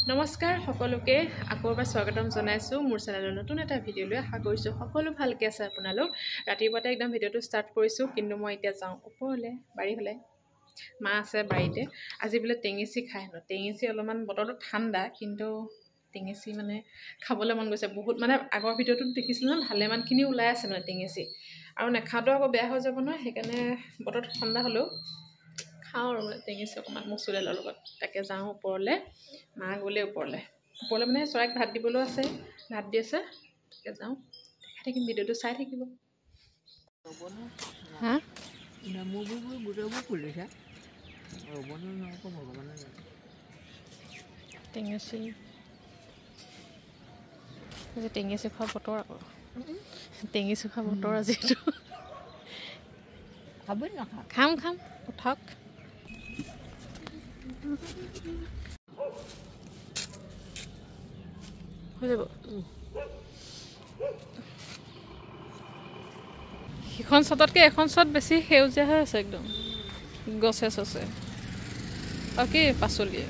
নমস্কাৰ সকলোকে আকৌবাৰ স্বাগতম জনাইছো মোৰ চেনেলৰ নতুন এটা ভিডিঅ'লৈ আশা কৰিছো সকলো ভালকৈ আছে আপোনালোক ৰাতিপুৱাতে একদম ভিডিঅ'টো ষ্টাৰ্ট কৰিছো কিন্তু মই এতিয়া যাওঁ ওপৰলৈ বাৰীলৈ মা আছে বাৰীতে আজি বোলে টেঙেচি খাই ন টেঙেচি অলপমান বতৰটো ঠাণ্ডা কিন্তু টেঙেচি মানে খাবলৈ মন গৈছে বহুত মানে আগৰ ভিডিঅ'টোত দেখিছিলো না ভালেমানখিনি ওলাই আছে মানে টেঙেচি আৰু নেখাওঁতো আকৌ বেয়া হৈ যাব নহয় সেইকাৰণে বতৰটো ঠাণ্ডা হ'লেও খাওঁ আৰু মানে টেঙেচি অকণমান মচুৰ দাইলৰ লগত তাকে যাওঁ ওপৰলৈ মা গ'লে ওপৰলৈ মানে চৰাইক ভাত দিবলৈও আছে ভাত দি আছে তাকে যাওঁ দেখাই থাকিম ভিডিঅ'টো চাই থাকিব হা টেঙেচি আজি টেঙেচি খোৱা বতৰ আকৌ টেঙেচি খোৱা বতৰ আজিটো খাম খাম উঠক হৈ যাব সিখন চটতকৈ এখন চট বেছি সেউজীয়া হৈ আছে একদম গছে চছে আৰু কি পাচলিয়ে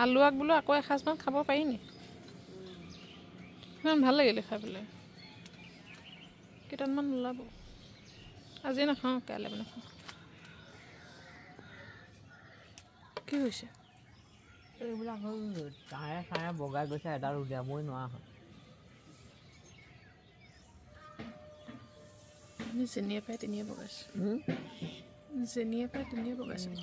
আলু আগ বোলো আকৌ এসাঁজমান খাব পাৰি নি ইমান ভাল লাগিলে খাই পেলাই কেইটামান ওলাব আজি নাখাওঁ কাইলৈ নাখাওঁ কি হৈছে এইবিলাক হ'ল তাৰে চাৰে বগাই গৈছে এডাল উলিয়াবই নোৱাৰা হয় যেনিয়ে পাই তেনিয়ে বগাইছোঁ যেনিয়ে পাই তেনিয়ে বগাইছোঁ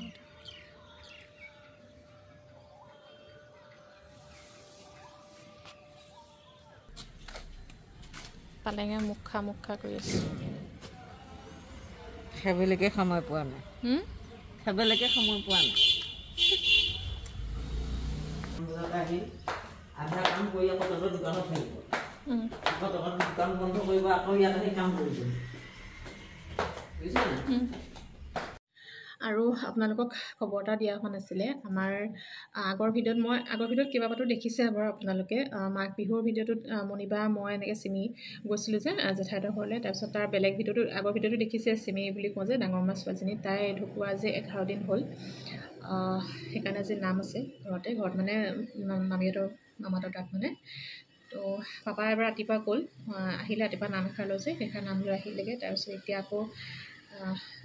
পালেঙে মুখ খা কৰি আছে সেইবিলাকে সময় পোৱা নাই সেইবিলাকে সময় পোৱা নাই আধা কাম কৰি আকৌ তহঁতৰ দোকানত থাকিব আকৌ তহঁতৰ দোকান বন্ধ কৰিব আকৌ ইয়াত আহি কাম কৰিব বুজিছা নাই আৰু আপোনালোকক খবৰ এটা দিয়া হোৱা নাছিলে আমাৰ আগৰ ভিডিঅ'ত কেইবাবাৰো দেখিছে বাৰু আপোনালোকে মাঘ বিহুৰ ভিডিঅ'টোত মণিবা মই এনেকৈ চিমি গৈছিলোঁ যে জেঠাইহঁতৰ ঘৰলৈ তাৰপিছত তাৰ বেলেগ আগৰ ভিডিঅ'টো দেখিছে চিমি বুলি কওঁ যে ডাঙৰ মাছ ছোৱালীজনী তাই ঢুকুৱা যে 11 দিন হ'ল সেইকাৰণে যে নাম আছে ঘৰত মানে মামাহঁতৰ তাত মানে তো পাপা এবাৰ ৰাতিপুৱা গ'ল আহিলে ৰাতিপুৱা নাম এষাৰ লৈ যে সেইষাৰ নাম লৈ আহিলেগৈ তাৰপিছত এতিয়া আকৌ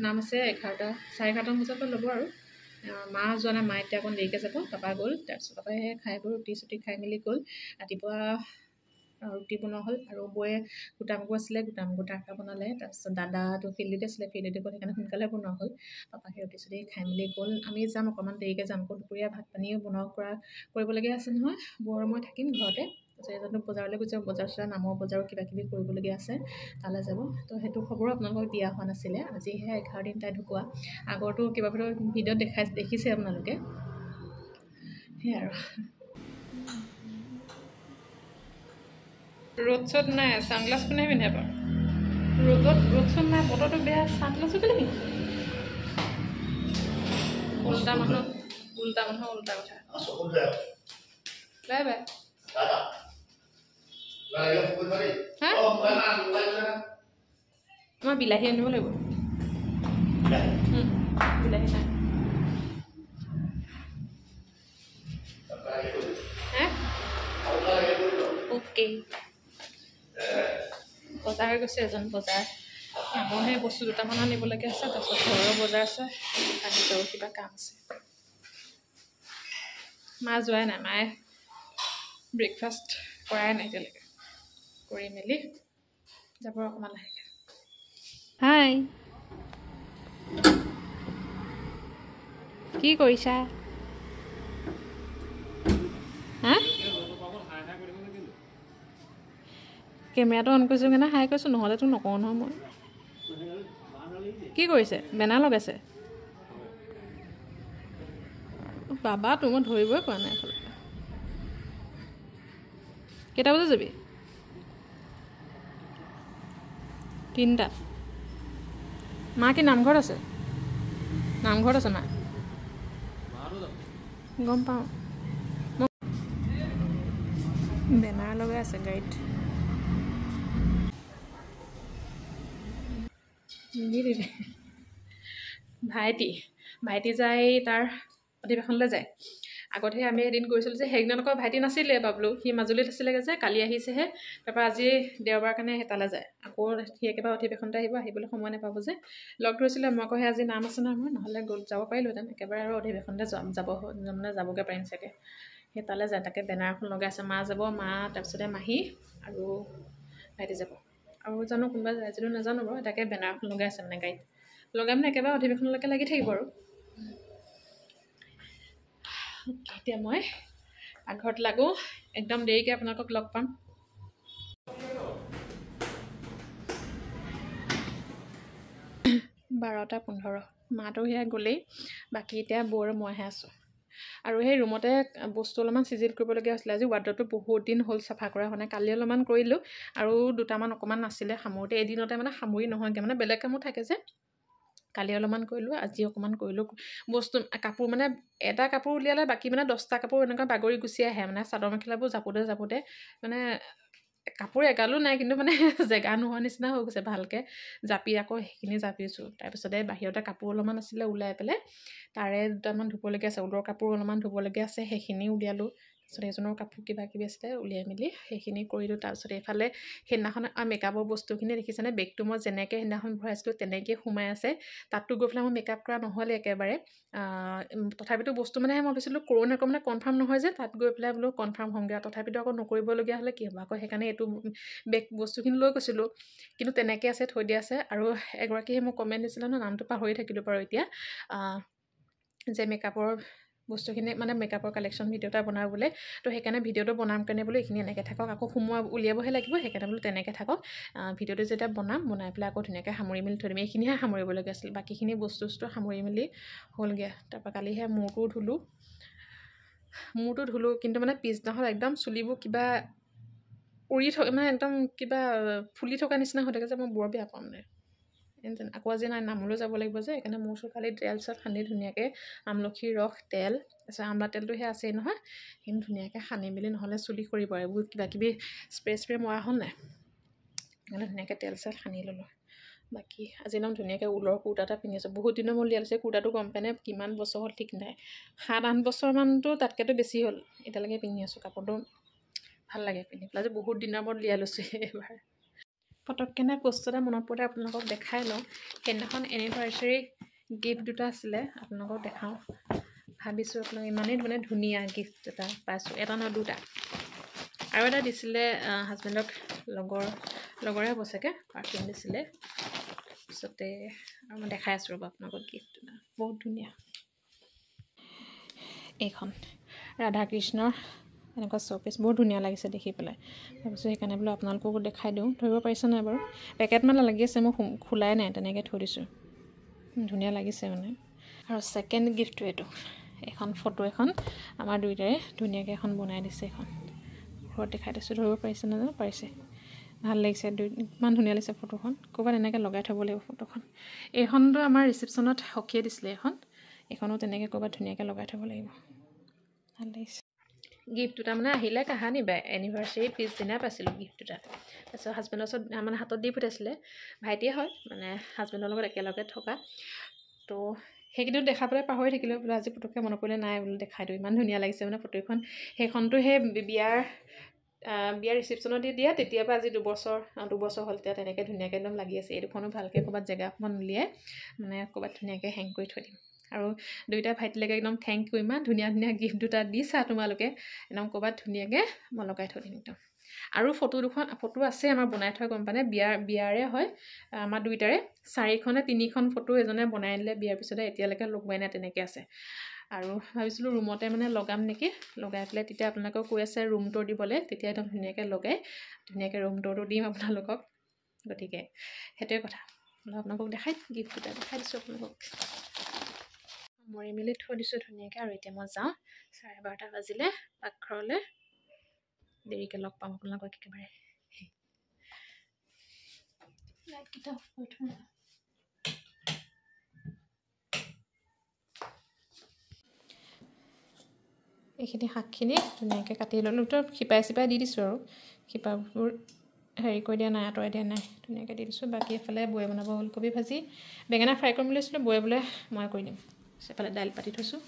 নাম আছে 11:30 বজাৰ পৰা ল'ব আৰু মা যোৱা নাই মা এতিয়া অকণ দেৰিকৈ যাব পাপা গ'ল তাৰপিছত পাপাই খাই গৈ ৰুটি চুটি খাই মেলি গ'ল ৰাতিপুৱা ৰুটি বনোৱা হ'ল আৰু বৌয়ে গোটামুগু আছিলে গোটামুগু টাকা বনালে তাৰপিছত দাদাটো ফিল্ডতে আছিলে ফিল্ডতে গ'ল সেইকাৰণে সোনকালে বনোৱা হ'ল পাপা সেই ৰুটি চুটি খাই মেলি গ'ল আমি যাম অকণমান দেৰিকৈ যাম আকৌ দুপৰীয়া ভাত পানীও কৰিবলগীয়া আছে নহয় বৌ আৰু মই থাকিম ঘৰতে এজনো বজাৰলৈ গৈছে বজাৰ নামৰ বজাৰো কিবা কিবি কৰিবলগীয়া আছে তালৈ যাব তো সেইটো খবৰো আপোনালোকক দিয়া হোৱা নাছিলে আজিহে 11 দিন তাই ঢুকুৱা আগৰটো কেইবাবাৰো ভিডিঅ'ত দেখিছে আপোনালোকে সেয়াই আৰু ৰ'দ চ'দ নাই ছানগ্লাছ কোনে পিন্ধে বাৰু ৰ'দ চ'দ নাই বতৰটো বেয়া ছানগ্লাছো কেলৈ পিন্ধে উল্টা মানুহ উল্টা কথা বাই বাই মই বিলাহী আনিব লাগিব বিলাহী নাই অ'কে বজাৰ গৈছে এজন বজাৰ মানুহে বস্তু দুটামান আনিবলগীয়া আছে তাৰপিছত ঘৰৰ বজাৰ আছে নিজৰ কিবা কাম আছে মা যোৱাই নাই মায়ে ব্ৰেকফাষ্ট কৰাই নাই এতিয়ালৈকে কৰি মেলি যাব অকণমান লাহেকৈ হাই কি কৰিছা হা কেমেৰাটো অন কৰিছোঁ কাৰণে হাই কৈছোঁ নহ'লেতো নকওঁ নহয় মই কি কৰিছে বেনাৰ লগাইছে বাবাটো মই ধৰিবই পৰা নাই আচলতে কেইটা বজাত যাবি 3টা মা কি নামঘৰত আছে মা গম পাওঁ বেনাৰ লগাই আছে গাড়ীত নিদিলে ভাইটি যায় তাৰ অধিৱেশনলৈ যায় আগতে আমি এদিন গৈছিলোঁ যে সেইদিনা আকৌ ভাইটি নাছিলে বাবলু সি মাজুলীত আছিলেগৈ যে কালি আহিছেহে তাৰপৰা আজি দেওবাৰ কাৰণে সেই তালৈ যায় আকৌ সি একেবাৰে অধিৱেশনতে আহিবলৈ সময় নাপাব যে লগ ধৰিছিলে মই আকৌ সেই আজি নাম আছে নহয় নহ'লে যাব পাৰিলোহেঁতেন একেবাৰে আৰু অধিৱেশনতে যাবগৈ পাৰিম চাগে সেই তালৈ যায় তাকে বেনাৰ এখন লগাই আছে মা যাব মা তাৰপিছতে মাহী আৰু ভাইটি যাব আৰু জানো কোনোবা যায় যদিও নাজানো বাৰু তাকে বেনাৰ এখন লগাই আছে মানে গাড়ীত লগাই মানে একেবাৰে অধিৱেশনলৈকে লাগি থাকিব আৰু এতিয়া মই পাকঘৰত লাগো একদম দেৰিকৈ আপোনালোকক লগ পাম 12:15 মাটো সেয়া গ'লেই বাকী এতিয়া বৌ আৰু মইহে আছোঁ আৰু সেই ৰুমতে বস্তু অলপমান চিজিল কৰিবলগীয়া হৈছিলে আজি ৱাৰ্ডৰটো বহুত দিন হ'ল চাফা কৰা হোৱা নাই কালি অলপমান কৰিলোঁ আৰু দুটামান অকণমান নাছিলে সামৰোতে এদিনতে মানে সামৰি নহয়গৈ মানে বেলেগ কামো থাকে যে কালি অলপমান কৰিলোঁ আজি অকণমান কৰিলোঁ বস্তু কাপোৰ মানে এটা কাপোৰ উলিয়ালে বাকী মানে 10টা কাপোৰ এনেকুৱা বাগৰি গুচি আহে মানে চাদৰ মেখেলাবোৰ জাপোতে মানে কাপোৰ এগালো নাই কিন্তু মানে জেগা নোহোৱা নিচিনা হৈ গৈছে ভালকৈ জাপি আকৌ সেইখিনি জাপিছোঁ তাৰপিছতে বাহিৰতে কাপোৰ অলপমান আছিলে ওলাই পেলাই তাৰে দুটামান ধুবলগীয়া আছে ঊলৰ কাপোৰ অলপমান ধুবলগীয়া আছে সেইখিনি উলিয়ালোঁ তাৰপিছত এজনৰ কাপোৰ কিবাকিবি আছিলে উলিয়াই মেলি সেইখিনি কৰিলোঁ তাৰপিছত এইফালে সেইদিনাখন মেকআপৰ বস্তুখিনি দেখিছেনে বেগটো মই যেনেকৈ সেইদিনাখন ভৰাইছিলোঁ তেনেকৈ সোমাই আছে তাততো গৈ পেলাই মই মেকআপ কৰা নহ'লে একেবাৰে তথাপিতো বস্তু মানে মই ভাবিছিলোঁ কৰোঁ নকৰোঁ মানে কনফাৰ্ম নহয় যে তাত গৈ পেলাই বোলো কনফাৰ্ম হ'মগৈ তথাপিতো আকৌ নকৰিবলগীয়া হ'লে কি হ'ব আকৌ সেইকাৰণে এইটো বেগ বস্তুখিনি লৈ গৈছিলোঁ কিন্তু তেনেকৈ আছে থৈ দিয়া আছে আৰু এগৰাকীয়ে মোক কমেণ্ট দিছিলে ন নামটো পাহৰি থাকিলোঁ বাৰু এতিয়া যে মেকআপৰ বস্তুখিনি মানে মেকআপৰ কালেকশ্যন ভিডিঅ' এটা বনাবলৈ তো সেইকাৰণে ভিডিঅ'টো বনাম কাৰণে বোলো এইখিনি এনেকৈ থাকক আকৌ উলিয়াবহে লাগিব সেইকাৰণে বোলো তেনেকৈ থাকক ভিডিঅ'টো যেতিয়া বনাই পেলাই আকৌ ধুনীয়াকৈ সামৰি মেলি থৈ দিম এইখিনিহে সামৰিবলগীয়া আছিল বাকীখিনি বস্তু সামৰি মেলি হ'লগৈ তাৰপৰা কালিহে মূৰটো ধুলোঁ কিন্তু মানে পিছদিনাখন একদম চুলিবোৰ কিবা উৰি থকা মানে একদম কিবা ফুলি থকা নিচিনা হৈ থাকে যে মই বৰ বেয়া পাওঁ মানে আকৌ আজি নামলৈ যাব লাগিব যে সেইকাৰণে মোৰ চোকালি তেল চেল সানি ধুনীয়াকৈ আমলখিৰ ৰস তেল তাৰপিছত আমলা তেলটো সেই আছেই নহয় সেইখিনি ধুনীয়াকৈ সানি মেলি নহ'লে চুলি সৰিব এইবোৰ কিবাকিবি স্প্ৰে মৰা হ'ল নাই সেইকাৰণে ধুনীয়াকৈ তেল চেল সানি ল'লোঁ বাকী আজি একদম ধুনীয়াকৈ ঊলৰ কুৰ্তা এটা পিন্ধি আছোঁ বহুত দিনৰ মই উলিয়াইছোঁ কুৰ্তাটো গম পাই নে কিমান বছৰ হ'ল ঠিক নাই 7-8 বছৰমানটো তাতকৈতো বেছি হ'ল এতিয়ালৈকে পিন্ধি আছোঁ কাপোৰটো ভাল লাগে পিন্ধি পেলাই যে বহুত দিনৰ মূৰত উলিয়াই লৈছোঁ এইবাৰ পটককেনে বস্তু এটা মনত পৰিলে আপোনালোকক দেখাই লওঁ সেইদিনাখন এনিভাৰ্চাৰী গিফ্ট দুটা আছিলে আপোনালোকক দেখাওঁ ভাবিছোঁ আপোনালোক ইমানেই মানে ধুনীয়া গিফ্ট এটা পাইছোঁ এটা নহয় দুটা আৰু এটা দিছিলে হাজবেণ্ডক লগৰে হ'ব চাগে পাৰ্ফিউম দিছিলে তাৰপিছতে আৰু মই দেখাই আছোঁ ৰ'ব আপোনালোকক গিফ্ট এটা বহুত ধুনীয়া এইখন ৰাধা কৃষ্ণৰ এনেকুৱা শ্ব'পিচ বহুত ধুনীয়া লাগিছে দেখি পেলাই তাৰপিছত সেইকাৰণে বোলো আপোনালোককো দেখাই দিওঁ ধৰিব পাৰিছে নাই বাৰু পেকেট মানে লাগি আছে মই খোলাই নাই তেনেকৈ থৈ দিছোঁ ধুনীয়া লাগিছে মানে আৰু ছেকেণ্ড গিফ্টটো এইটো এখন ফটো এখন আমাৰ দুয়োটাৰে ধুনীয়াকৈ এখন বনাই দিছে এখন ঘৰত দেখাই দিছোঁ ধৰিব পাৰিছে নাজানো পাৰিছে ভাল লাগিছে ইমান ধুনীয়া লাগিছে ফটোখন ক'ৰবাত এনেকৈ লগাই থ'ব লাগিব ফটোখন এইখনতো আমাৰ ৰিচিপশ্যনত সখীয়ে দিছিলে এইখনো তেনেকৈ ক'ৰবাত ধুনীয়াকৈ লগাই থ'ব লাগিব ভাল লাগিছে গিফ্ট দুটা মানে আহিলে কাহানি বাই এনিভাৰ্চাৰী পিছদিনাই পাইছিলোঁ গিফ্ট দুটা তাৰপিছত হাজবেণ্ডৰ ওচৰত মানে হাতত দি পঠিয়াইছিলে ভাইটিয়ে হয় মানে হাজবেণ্ডৰ লগত একেলগে থকা তো সেইকেইদিন দেখা পেলাই পাহৰি থাকিলোঁ বোলো আজি পটককৈ মনত পৰিলে নাই বোলো দেখাই দিওঁ ইমান ধুনীয়া লাগিছে মানে ফটোখন সেইখনতো সেই বিয়াৰ ৰিচিপশ্যনত দিয়া তেতিয়াৰ পৰা আজি দুবছৰ হ'ল তেতিয়া তেনেকৈ ধুনীয়াকৈ একদম লাগি আছে এই দুখনো ভালকৈ ক'ৰবাত জেগা অকণমান উলিয়াই মানে ক'ৰবাত ধুনীয়াকৈ হেং কৰি থৈ দিম আৰু দুইটা ভাইটিলৈকে একদম থেংক ইউ ইমান ধুনীয়া গিফ্ট দুটা দিছা তোমালোকে একদম ক'ৰবাত ধুনীয়াকৈ মই লগাই থৈ দিম একদম আৰু ফটো আছে আমাৰ বনাই থোৱা গম পানে বিয়াৰে হয় আমাৰ দুইটাৰে 4খন নে 3খন ফটো এজনে বনাই দিলে বিয়াৰ পিছতে এতিয়ালৈকে লগোৱাই নাই তেনেকৈ আছে আৰু ভাবিছিলোঁ ৰুমতে মানে লগাম নেকি লগাই পেলাই তেতিয়া আপোনালোকক কৈ আছে ৰুম ট'ৰ দিবলৈ তেতিয়া একদম ধুনীয়াকৈ লগাই ধুনীয়াকৈ ৰুম ট'ৰটো দিম আপোনালোকক গতিকে সেইটোৱে কথা আপোনালোকক গিফ্ট দুটা দেখাই দিছোঁ আপোনালোকক মৰি মেলি থৈ দিছোঁ ধুনীয়াকৈ আৰু এতিয়া মই যাওঁ 12:30 বাজিলে পাকঘৰলৈ দেৰিকৈ লগ পাম আপোনালোকক একেবাৰে লাইটকেইটা কৰি থৈ এইখিনি শাকখিনি ধুনীয়াকৈ কাটি ল'লোঁ তো শিপাই দি দিছোঁ আৰু শিপাবোৰ হেৰি কৰি দিয়া নাই, আঁতৰাই দিয়া নাই, ধুনীয়াকৈ দি দিছোঁ। বাকী এফালে বৌয়ে বনাব ওলকবি ভাজি, বেঙেনা ফ্ৰাই কৰিম বুলি লৈছিলোঁ, বৌয়ে বোলে মই কৰি দিম। এফালে দাইল পাতি থৈছোঁ,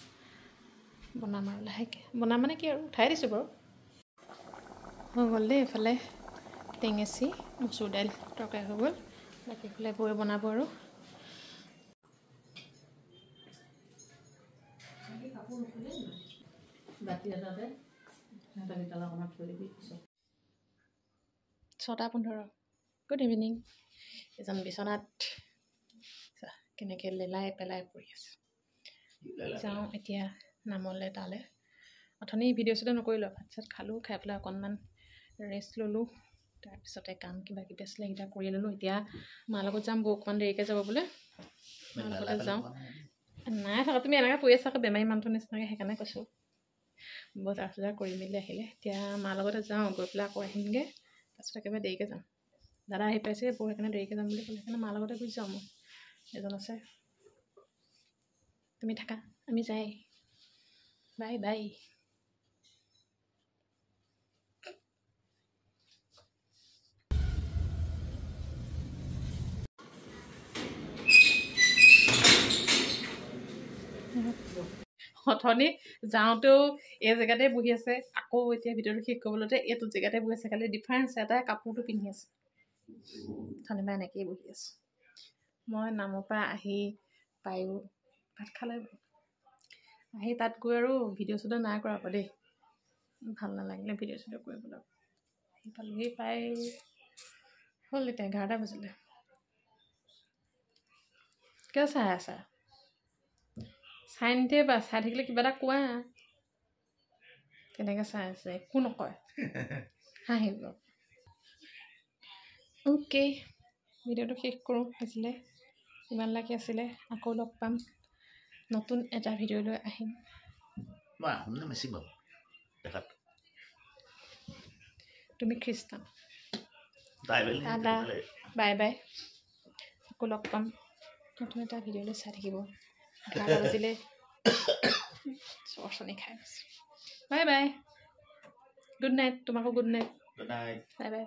বনাম আৰু লাহেকৈ। বনাম মানে কি আৰু উঠাই দিছোঁ বাৰু, হৈ গ'ল দেই। এফালে টেঙেচি মচুৰ দাইল তৰকাৰী হৈ গ'ল, বাকী এফালে বৌয়ে বনাব আৰু। বাতি এটাতে 6:15। Good evening. এজন বিচনাত কেনেকৈ লেলাই পেলাই পৰি আছে। যাওঁ এতিয়া নামলৈ, তালৈ। অথনি ভিডিঅ' চিডিঅ' নকৰিলোঁ, ভাত চাত খালোঁ, খাই পেলাই অকণমান ৰেষ্ট ল'লোঁ। তাৰপিছতে কাম কিবা কিবি আছিলে সেইকেইটা কৰি ল'লোঁ। এতিয়া মাৰ লগত যাম, বৌ অকণমান দেৰিকৈ যাব বোলে, মাৰ লগতে যাওঁ। নাই থকা, তুমি এনেকৈ পৰি আছা আকৌ বেমাৰী মানুহটোৰ নিচিনাকৈ, সেইকাৰণে কৈছোঁ। বজাৰ চজাৰ কৰি মেলি আহিলে এতিয়া মাৰ লগতে যাওঁ, গৈ পেলাই আকৌ আহিমগৈ। তাৰপিছত একেবাৰে দেৰিকৈ যাম। দাদা আহি পাইছে, বৌ সেইকাৰণে দেৰিকৈ যাম বুলি ক'লে, সেইকাৰণে মাৰ লগতে গুচি যাওঁ। মই এজন আছে, তুমি থাকা, আমি যাই। Bye bye. অথনি যাওঁতেও এই জেগাতে বহি আছে, আকৌ এতিয়া ভিডিঅ'টো শেষ কৰিবলৈ এইটো জেগাতে বহি আছে। খালি ডিফাৰেঞ্চ এটাই, কাপোৰটো পিন্ধি আছে। অথনিবা এনেকেই বহি আছে। মই নামৰ পৰা আহি পায়ো ভাত খালে, আহি তাত গৈ আৰু ভিডিঅ' চিডিঅ' নাই কৰা আকৌ দেই, ভাল নালাগিলে ভিডিঅ' চিডিঅ' কৰিবলৈ। আহি পালোহি, পাই হ'ল এতিয়া 11টা বাজিলে। কিয় চাই আছা? চাই নিদিয়ে বা, চাই থাকিলে কিবা এটা কোৱা। কেনেকৈ চাই আছে, একো নকয়, হাঁহিব। অ'কে, ভিডিঅ'টো শেষ কৰোঁ। আছিলে ইমানলৈকে আছিলে, আকৌ লগ পাম, নতুন এটা ভিডিঅ' লৈ আহিম। তুমি খ্ৰীষ্টান, দাদা বাই বাই, আকৌ লগ পাম নতুন এটা ভিডিঅ' লৈ। চাই থাকিব। 11টা বাজিলে, চৰচনি খাই গৈছে। Bye bye, good night. তোমাকো গুড নাইট, বাই বাই।